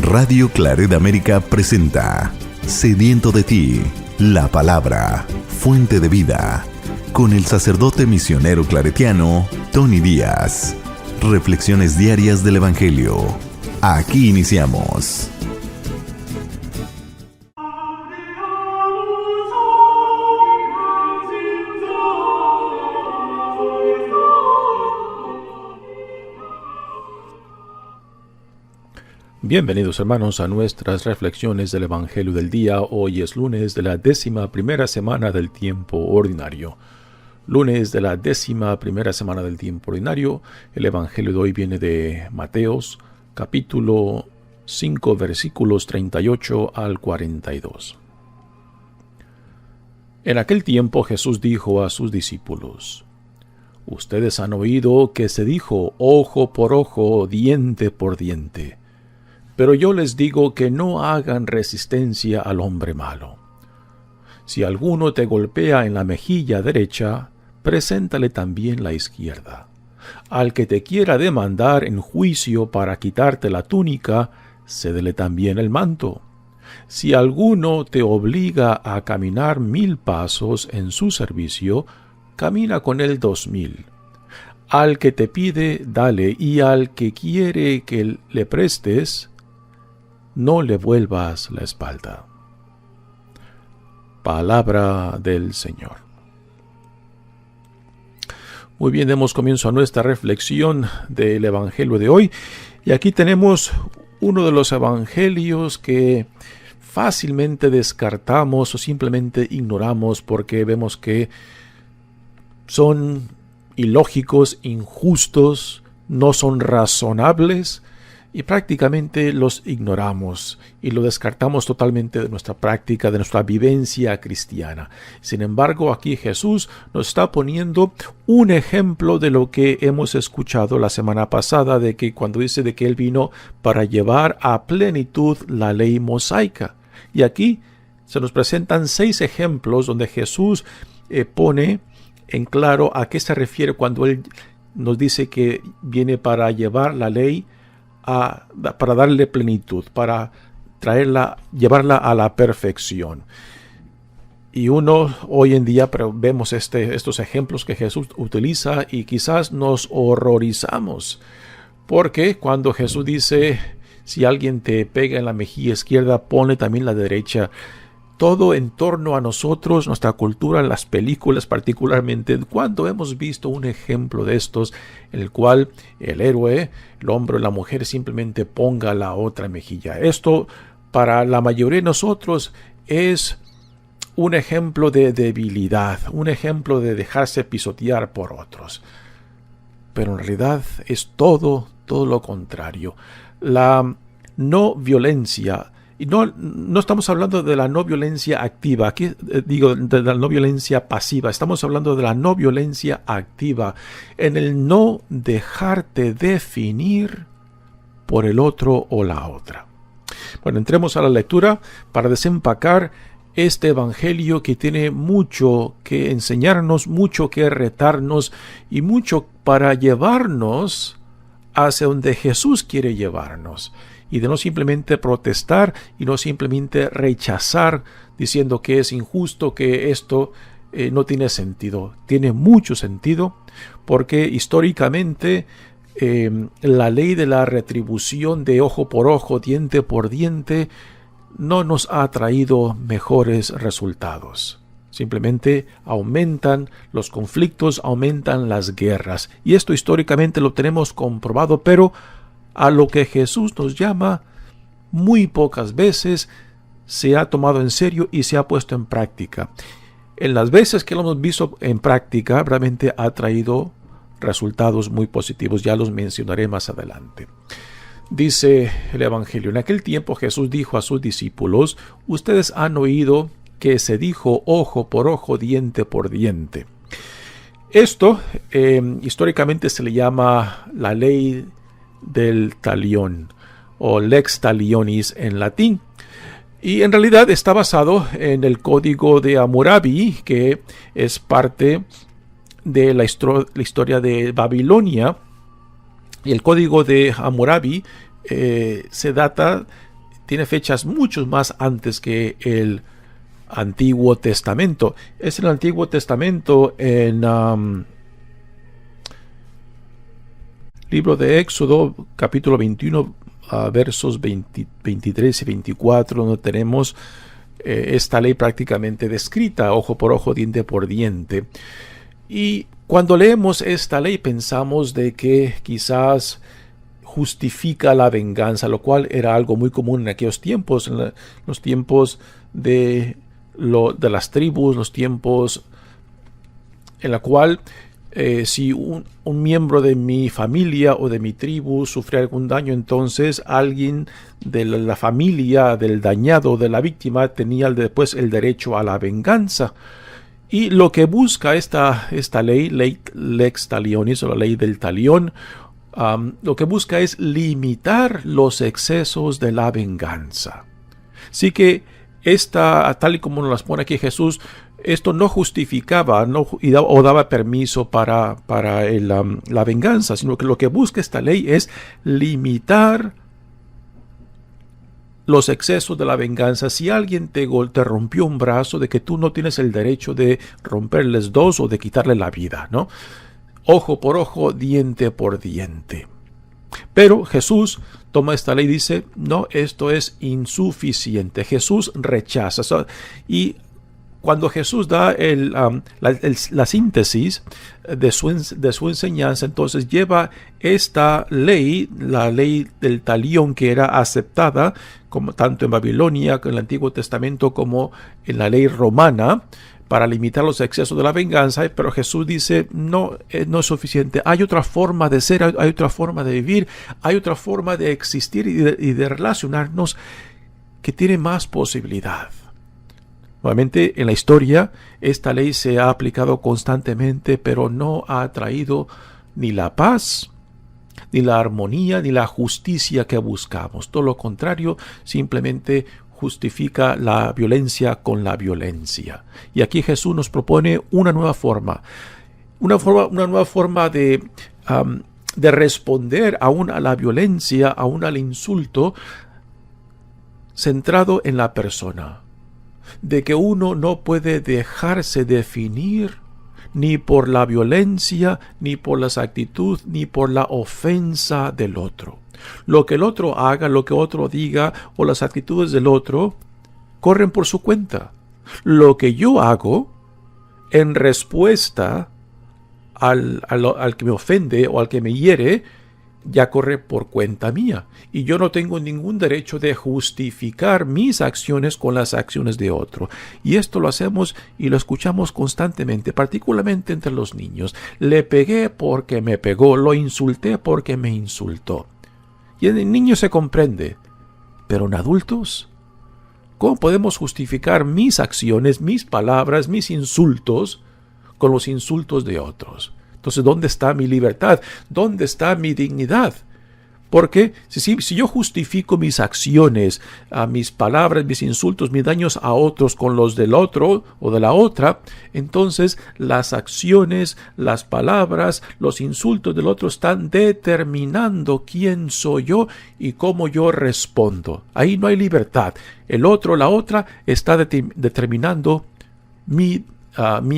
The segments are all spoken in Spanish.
Radio Claret América presenta Sediento de ti, la palabra, fuente de vida, con el sacerdote misionero claretiano Tony Díaz. Reflexiones diarias del Evangelio. Aquí iniciamos. Bienvenidos hermanos a nuestras reflexiones del Evangelio del día. Hoy es lunes de la 11ª semana del tiempo ordinario. Lunes de la 11ª semana del tiempo ordinario. El Evangelio de hoy viene de Mateos, capítulo 5, versículos 38 al 42. En aquel tiempo Jesús dijo a sus discípulos: Ustedes han oído que se dijo ojo por ojo, diente por diente. Pero yo les digo que no hagan resistencia al hombre malo. Si alguno te golpea en la mejilla derecha, preséntale también la izquierda. Al que te quiera demandar en juicio para quitarte la túnica, cédele también el manto. Si alguno te obliga a caminar 1000 pasos en su servicio, camina con él 2000. Al que te pide, dale, y al que quiere que le prestes, no le vuelvas la espalda. Palabra del Señor. Muy bien, demos comienzo a nuestra reflexión del Evangelio de hoy. Y aquí tenemos uno de los evangelios que fácilmente descartamos o simplemente ignoramos porque vemos que son ilógicos, injustos, no son razonables, y prácticamente los ignoramos y lo descartamos totalmente de nuestra práctica, de nuestra vivencia cristiana. Sin embargo, aquí Jesús nos está poniendo un ejemplo de lo que hemos escuchado la semana pasada, de que cuando dice de que Él vino para llevar a plenitud la ley mosaica. Y aquí se nos presentan 6 ejemplos donde Jesús pone en claro a qué se refiere cuando Él nos dice que viene para llevar la ley para darle plenitud, para llevarla a la perfección. Y uno hoy en día vemos estos ejemplos que Jesús utiliza y quizás nos horrorizamos, porque cuando Jesús dice, si alguien te pega en la mejilla izquierda, ponle también la derecha. Todo en torno a nosotros, nuestra cultura, las películas particularmente, cuando hemos visto un ejemplo de estos, en el cual el héroe, el hombre o la mujer simplemente ponga la otra mejilla. Esto para la mayoría de nosotros es un ejemplo de debilidad, un ejemplo de dejarse pisotear por otros. Pero en realidad es todo lo contrario. La no violencia. Y no estamos hablando de la no violencia activa, aquí digo de la no violencia pasiva, estamos hablando de la no violencia activa, en el no dejarte definir por el otro o la otra. Bueno, entremos a la lectura para desempacar este evangelio que tiene mucho que enseñarnos, mucho que retarnos y mucho para llevarnos hacia donde Jesús quiere llevarnos. Y de no simplemente protestar y no simplemente rechazar diciendo que es injusto, que esto no tiene sentido. Tiene mucho sentido porque históricamente la ley de la retribución de ojo por ojo, diente por diente, no nos ha traído mejores resultados. Simplemente aumentan los conflictos, aumentan las guerras. Y esto históricamente lo tenemos comprobado, pero a lo que Jesús nos llama, muy pocas veces se ha tomado en serio y se ha puesto en práctica. En las veces que lo hemos visto en práctica, realmente ha traído resultados muy positivos. Ya los mencionaré más adelante. Dice el Evangelio: en aquel tiempo Jesús dijo a sus discípulos: Ustedes han oído que se dijo ojo por ojo, diente por diente. Esto históricamente se le llama la ley del talión o lex talionis en latín, y en realidad está basado en el código de Hammurabi, que es parte de la historia de Babilonia. Y el código de Hammurabi se data tiene fechas mucho más antes que el Antiguo Testamento. Es el Antiguo Testamento en libro de Éxodo, capítulo 21, versos 23 y 24, donde tenemos esta ley prácticamente descrita, ojo por ojo, diente por diente. Y cuando leemos esta ley pensamos de que quizás justifica la venganza, lo cual era algo muy común en aquellos tiempos, en los tiempos de las tribus, los tiempos en la cual si un miembro de mi familia o de mi tribu sufría algún daño, entonces alguien de la familia del dañado, de la víctima, tenía después el derecho a la venganza. Y lo que busca esta ley, lex talionis, o la ley del talión, lo que busca es limitar los excesos de la venganza. Así que tal y como nos las pone aquí Jesús, esto no justificaba o daba permiso para la venganza, sino que lo que busca esta ley es limitar los excesos de la venganza. Si alguien te rompió un brazo, de que tú no tienes el derecho de romperles dos o de quitarle la vida, ¿no? Ojo por ojo, diente por diente. Pero Jesús toma esta ley y dice, no, esto es insuficiente. Jesús rechaza. Y cuando Jesús da la síntesis de su enseñanza, entonces lleva esta ley, la ley del talión, que era aceptada como tanto en Babilonia, en el Antiguo Testamento, como en la ley romana, para limitar los excesos de la venganza. Pero Jesús dice, no es suficiente. Hay otra forma de ser, hay otra forma de vivir, hay otra forma de existir y de relacionarnos que tiene más posibilidad. Nuevamente, en la historia, esta ley se ha aplicado constantemente, pero no ha traído ni la paz, ni la armonía, ni la justicia que buscamos. Todo lo contrario, simplemente justifica la violencia con la violencia. Y aquí Jesús nos propone una nueva forma. Una nueva forma de responder aún a la violencia, aún al insulto, centrado en la persona. De que uno no puede dejarse definir ni por la violencia, ni por las actitudes, ni por la ofensa del otro. Lo que el otro haga, lo que otro diga, o las actitudes del otro, corren por su cuenta. Lo que yo hago, en respuesta al que me ofende o al que me hiere, ya corre por cuenta mía. Y yo no tengo ningún derecho de justificar mis acciones con las acciones de otro. Y esto lo hacemos y lo escuchamos constantemente, particularmente entre los niños. Le pegué porque me pegó, lo insulté porque me insultó. Y en el niño se comprende. Pero en adultos, ¿cómo podemos justificar mis acciones, mis palabras, mis insultos con los insultos de otros? Entonces, ¿dónde está mi libertad? ¿Dónde está mi dignidad? Porque si yo justifico mis acciones, mis palabras, mis insultos, mis daños a otros con los del otro o de la otra, entonces las acciones, las palabras, los insultos del otro están determinando quién soy yo y cómo yo respondo. Ahí no hay libertad. El otro, la otra, está determinando mi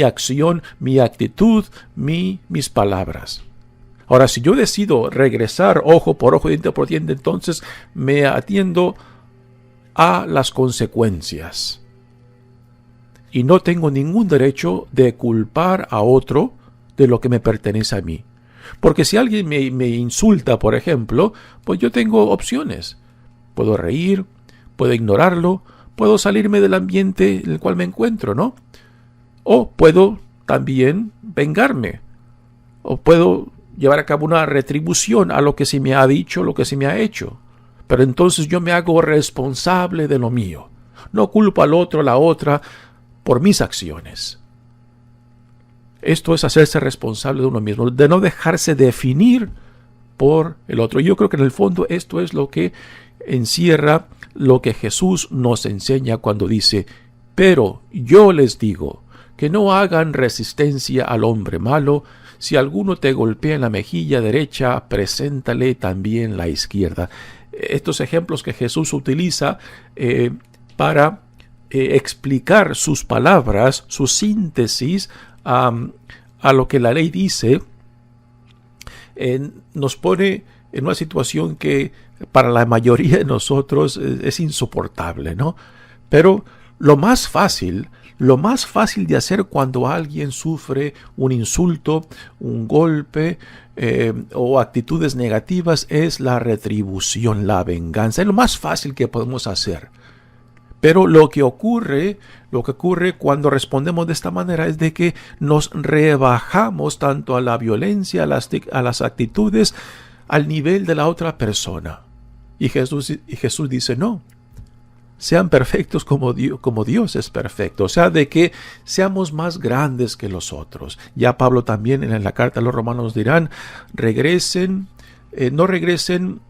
acción, mi actitud, mis palabras. Ahora, si yo decido regresar ojo por ojo, diente por diente, entonces me atiendo a las consecuencias. Y no tengo ningún derecho de culpar a otro de lo que me pertenece a mí. Porque si alguien me insulta, por ejemplo, pues yo tengo opciones. Puedo reír, puedo ignorarlo, puedo salirme del ambiente en el cual me encuentro, ¿no? O puedo también vengarme. O puedo llevar a cabo una retribución a lo que se me ha dicho, lo que se me ha hecho. Pero entonces yo me hago responsable de lo mío. No culpo al otro, a la otra, por mis acciones. Esto es hacerse responsable de uno mismo, de no dejarse definir por el otro. Yo creo que en el fondo esto es lo que encierra lo que Jesús nos enseña cuando dice, pero yo les digo que no hagan resistencia al hombre malo. Si alguno te golpea en la mejilla derecha, preséntale también la izquierda. estos ejemplos que Jesús utiliza para explicar sus palabras, su síntesis a lo que la ley dice, nos pone en una situación que para la mayoría de nosotros es insoportable, ¿no? Pero lo más fácil de hacer cuando alguien sufre un insulto, un golpe o actitudes negativas es la retribución, la venganza. Es lo más fácil que podemos hacer. Pero lo que ocurre cuando respondemos de esta manera es de que nos rebajamos tanto a la violencia, a las actitudes, al nivel de la otra persona. Y Jesús dice, no, sean perfectos como Dios es perfecto. O sea, de que seamos más grandes que los otros. Ya Pablo también en la carta a los romanos dirán, no regresen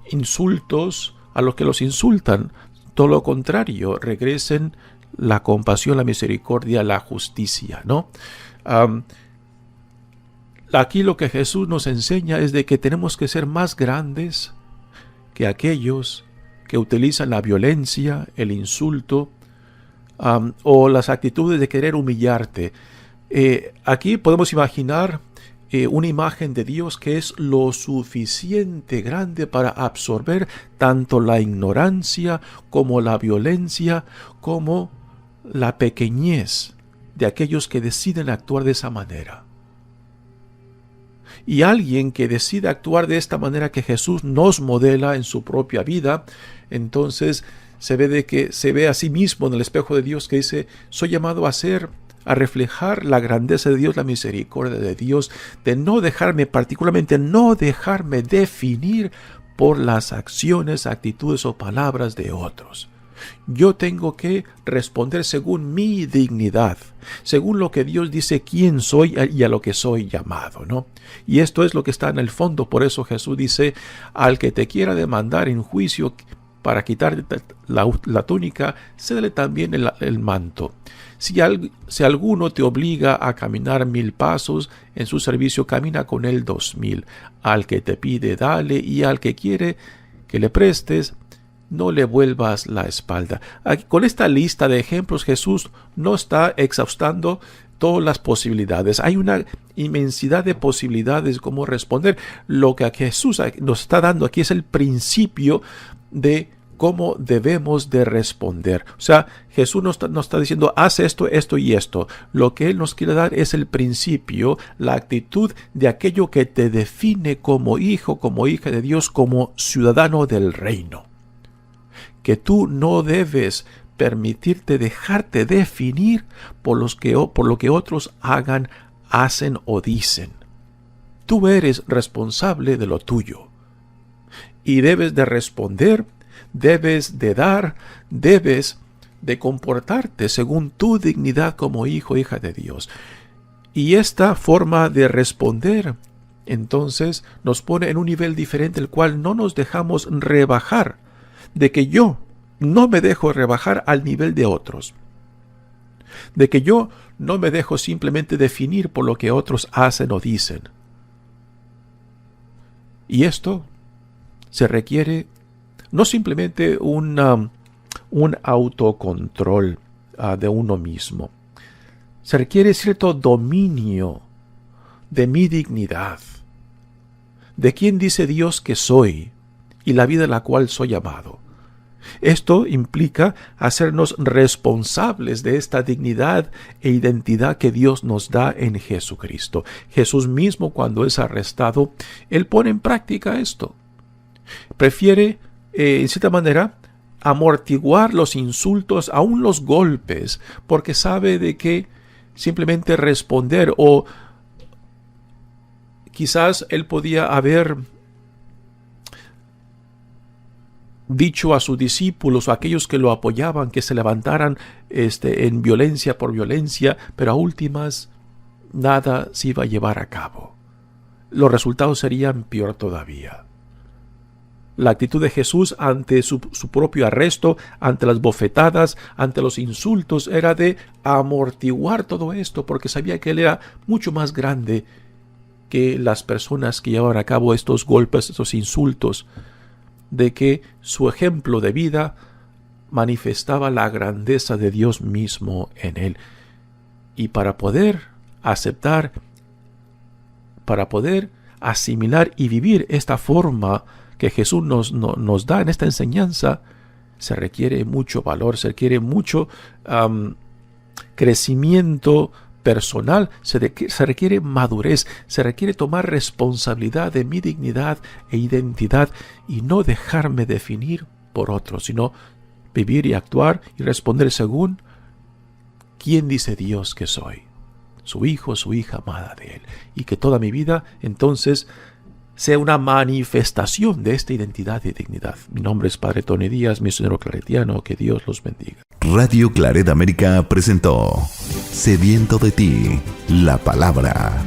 insultos a los que los insultan. Todo lo contrario, regresen la compasión, la misericordia, la justicia, ¿no? Aquí lo que Jesús nos enseña es de que tenemos que ser más grandes que aquellos que utilizan la violencia, el insulto o las actitudes de querer humillarte. Aquí podemos imaginar una imagen de Dios que es lo suficiente grande para absorber tanto la ignorancia como la violencia, como la pequeñez de aquellos que deciden actuar de esa manera. Y alguien que decide actuar de esta manera que Jesús nos modela en su propia vida, entonces se ve a sí mismo en el espejo de Dios que dice, soy llamado a reflejar la grandeza de Dios, la misericordia de Dios, de particularmente no dejarme definir por las acciones, actitudes o palabras de otros. Yo tengo que responder según mi dignidad, según lo que Dios dice quién soy y a lo que soy llamado, ¿no? Y esto es lo que está en el fondo. Por eso Jesús dice, al que te quiera demandar en juicio para quitarte la túnica, cédele también el manto. Si alguno te obliga a caminar 1000 pasos en su servicio, camina con él 2000. Al que te pide, dale, y al que quiere que le prestes, no le vuelvas la espalda. Aquí, con esta lista de ejemplos, Jesús no está exhaustando todas las posibilidades. Hay una inmensidad de posibilidades como responder. Lo que Jesús nos está dando aquí es el principio de cómo debemos de responder. O sea, Jesús nos está diciendo, haz esto, esto y esto. Lo que Él nos quiere dar es el principio, la actitud de aquello que te define como hijo, como hija de Dios, como ciudadano del reino. Que tú no debes permitirte dejarte definir por lo que otros hagan, hacen o dicen. Tú eres responsable de lo tuyo. Y debes de responder, debes de dar, debes de comportarte según tu dignidad como hijo o hija de Dios. Y esta forma de responder, entonces, nos pone en un nivel diferente, el cual no nos dejamos rebajar, de que yo no me dejo rebajar al nivel de otros, de que yo no me dejo simplemente definir por lo que otros hacen o dicen. Y esto se requiere no simplemente un autocontrol de uno mismo, se requiere cierto dominio de mi dignidad, de quién dice Dios que soy y la vida a la cual soy llamado. Esto implica hacernos responsables de esta dignidad e identidad que Dios nos da en Jesucristo. Jesús mismo, cuando es arrestado, Él pone en práctica esto. Prefiere, en cierta manera, amortiguar los insultos, aún los golpes, porque sabe de que simplemente responder, o quizás Él podía haber dicho a sus discípulos, a aquellos que lo apoyaban, que se levantaran en violencia por violencia, pero a últimas nada se iba a llevar a cabo. Los resultados serían peor todavía. La actitud de Jesús ante su propio arresto, ante las bofetadas, ante los insultos, era de amortiguar todo esto, porque sabía que Él era mucho más grande que las personas que llevaban a cabo estos golpes, estos insultos. de que su ejemplo de vida manifestaba la grandeza de Dios mismo en él. Y para poder aceptar, para poder asimilar y vivir esta forma que Jesús nos da en esta enseñanza, se requiere mucho valor, se requiere mucho crecimiento personal, se requiere madurez, se requiere tomar responsabilidad de mi dignidad e identidad y no dejarme definir por otros, sino vivir y actuar y responder según quién dice Dios que soy, su hijo, su hija amada de Él, y que toda mi vida entonces sea una manifestación de esta identidad y dignidad. Mi nombre es Padre Tony Díaz, misionero claretiano, que Dios los bendiga. Radio Claret América presentó Sediento de ti, la palabra,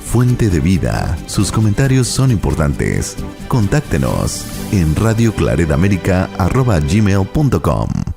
fuente de vida. Sus comentarios son importantes. Contáctenos en radioclaretamerica@gmail.com.